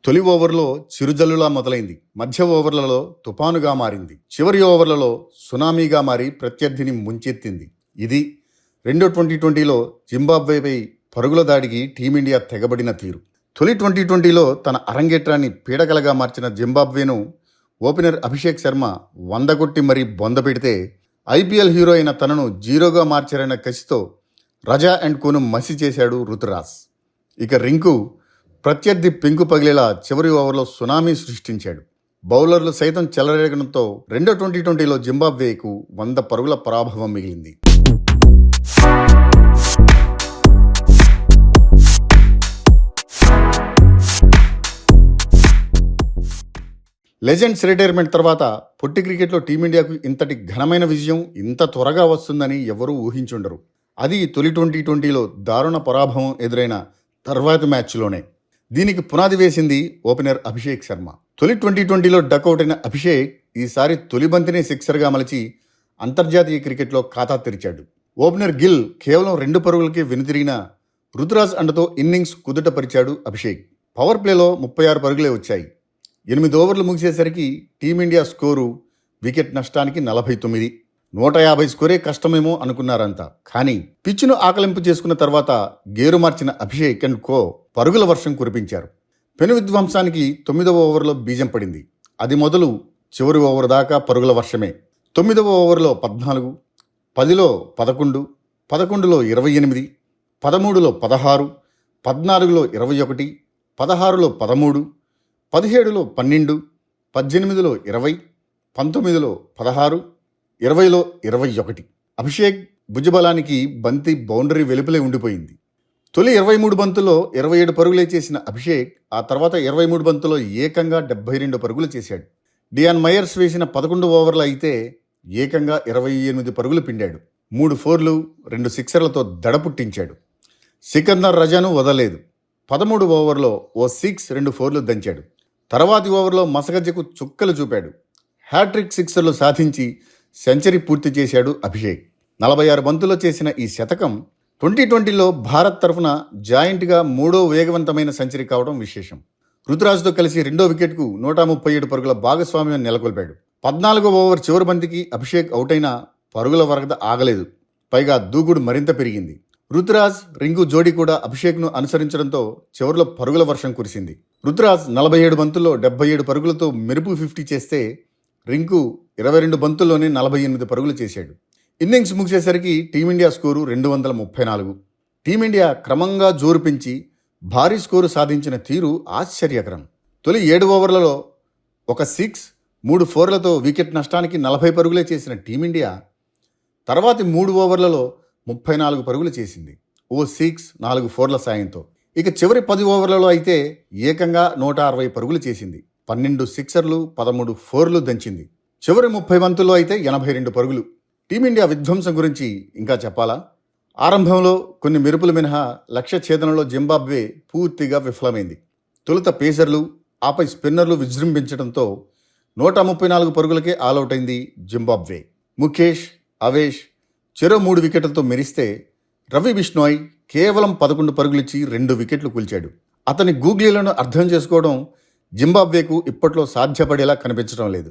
తొలి ఓవర్లో చిరుజల్లులా మొదలైంది. మధ్య ఓవర్లలో తుపానుగా మారింది. చివరి ఓవర్లలో సునామీగా మారి ప్రత్యర్థిని ముంచెత్తింది. ఇది రెండో టీ20లో జింబాబ్వేపై పరుగుల దాడికి టీమిండియా తెగబడిన తీరు. తొలి టీ20లో తన అరంగేట్రాన్ని పీడకలగా మార్చిన జింబాబ్వేను ఓపెనర్ అభిషేక్ శర్మ 100 కొట్టి మరీ బొందపెడితే ఐపీఎల్ హీరో అయిన తనను జీరోగా మార్చారన్న కసితో రజా అండ్ కోను మసి చేశాడు రుతురాజ్. ఇక రింకు ప్రత్యర్థి పెంకు పగిలేలా చివరి ఓవర్లో సునామీ సృష్టించాడు. బౌలర్లు సైతం చెలరేగడంతో రెండో టీ20లో జింబాబ్వేకు 100 పరుగుల పరాభవం మిగిలింది. లెజెండ్స్ రిటైర్మెంట్ తర్వాత పొట్టి క్రికెట్లో టీమిండియాకు ఇంతటి ఘనమైన విజయం ఇంత త్వరగా వస్తుందని ఎవరూ ఊహించుండరు. అది తొలి టీ20లో దారుణ పరాభవం ఎదురైన తర్వాతి మ్యాచ్లోనే. దీనికి పునాది వేసింది ఓపెనర్ అభిషేక్ శర్మ. తొలి టీ20లో డకౌట్ అయిన అభిషేక్ ఈసారి తొలి బంతినే సిక్సర్గా మలిచి అంతర్జాతీయ క్రికెట్లో ఖాతా తెరిచాడు. ఓపెనర్ గిల్ కేవలం 2 పరుగులకే వెనుతిరిగిన రుతురాజ్ అండతో ఇన్నింగ్స్ కుదుటపరిచాడు అభిషేక్. పవర్ ప్లేలో 36 పరుగులే వచ్చాయి. 8 ఓవర్లు ముగిసేసరికి టీమిండియా స్కోరు వికెట్ నష్టానికి 49. 150 స్కోరే కష్టమేమో అనుకున్నారంతా. కానీ పిచ్చును ఆకలింపు చేసుకున్న తర్వాత గేరు మార్చిన అభిషేక్ అండ్ కో పరుగుల వర్షం కురిపించారు. పెను విధ్వంసానికి 9వ ఓవర్లో బీజం పడింది. అది మొదలు చివరి ఓవర్ దాకా పరుగుల వర్షమే. 9వ ఓవర్లో 14, 10లో 11, 11లో 28, 13లో 16, 14లో 21, 16లో 13, 17లో 12, 18లో 20, 19లో 16, 20లో 21. అభిషేక్ భుజబలానికి బంతి బౌండరీ వెలుపలే ఉండిపోయింది. తొలి 23 బంతుల్లో 27 పరుగులే చేసిన అభిషేక్ ఆ తర్వాత 23 బంతుల్లో ఏకంగా 72 పరుగులు చేశాడు. డియాన్ మైయర్స్ వేసిన 11 ఓవర్లు అయితే ఏకంగా 28 పరుగులు పిండాడు. 3 ఫోర్లు 2 సిక్సర్లతో దడ పుట్టించాడు. సికందర్ రజాను వదలలేదు. 13 ఓవర్లో ఓ 6, 2 ఫోర్లు దంచాడు. తర్వాతి ఓవర్లో మసగజ్జకు చుక్కలు చూపాడు. హ్యాట్రిక్ సిక్సర్లు సాధించి సెంచరీ పూర్తి చేశాడు అభిషేక్. 46 బంతుల్లో చేసిన ఈ శతకం టీ20లో భారత్ తరఫున జాయింట్గా 3వ వేగవంతమైన సెంచరీ కావడం విశేషం. రుతురాజ్తో కలిసి 2వ వికెట్కు 137 పరుగుల భాగస్వామ్యం నెలకొల్పాడు. 14వ ఓవర్ చివరి బంతికి అభిషేక్ అవుట్ అయినా పరుగుల వరద ఆగలేదు. పైగా దూకుడు మరింత పెరిగింది. రుతురాజ్, రింకు జోడీ కూడా అభిషేక్ను అనుసరించడంతో చివరిలో పరుగుల వర్షం కురిసింది. రుతురాజ్ 47 బంతుల్లో 77 పరుగులతో మెరుపు 50 చేస్తే రింకు 22 బంతుల్లోనే 48 పరుగులు చేశాడు. ఇన్నింగ్స్ ముగిసేసరికి టీమిండియా స్కోరు 234. టీమిండియా క్రమంగా జోరు పెంచి భారీ స్కోరు సాధించిన తీరు ఆశ్చర్యకరం. తొలి 7 ఓవర్లలో ఒక 6, 3 ఫోర్లతో వికెట్ నష్టానికి 40 పరుగులే చేసిన టీమిండియా తర్వాతి 3 ఓవర్లలో 34 పరుగులు చేసింది. ఓ 6, 4 ఫోర్ల సాయంతో. ఇక చివరి 10 ఓవర్లలో అయితే ఏకంగా 160 పరుగులు చేసింది. 12 సిక్సర్లు, 13 ఫోర్లు దంచింది. చివరి 30 బంతుల్లో అయితే 82 పరుగులు. టీమిండియా విధ్వంసం గురించి ఇంకా చెప్పాలా? ఆరంభంలో కొన్ని మెరుపులు మినహా లక్ష్య ఛేదనలో జింబాబ్వే పూర్తిగా విఫలమైంది. తొలుత పేసర్లు, ఆపై స్పిన్నర్లు విజృంభించడంతో 134 పరుగులకే ఆలౌట్ అయింది జింబాబ్వే. ముఖేష్, అవేష్ చెరో 3 వికెట్లతో మెరిస్తే రవి బిష్ణోయ్ కేవలం 11 పరుగులిచ్చి 2 వికెట్లు కూల్చాడు. అతని గూగ్లీలను అర్థం చేసుకోవడం జింబాబ్వేకు ఇప్పట్లో సాధ్యపడేలా కనిపించడం లేదు.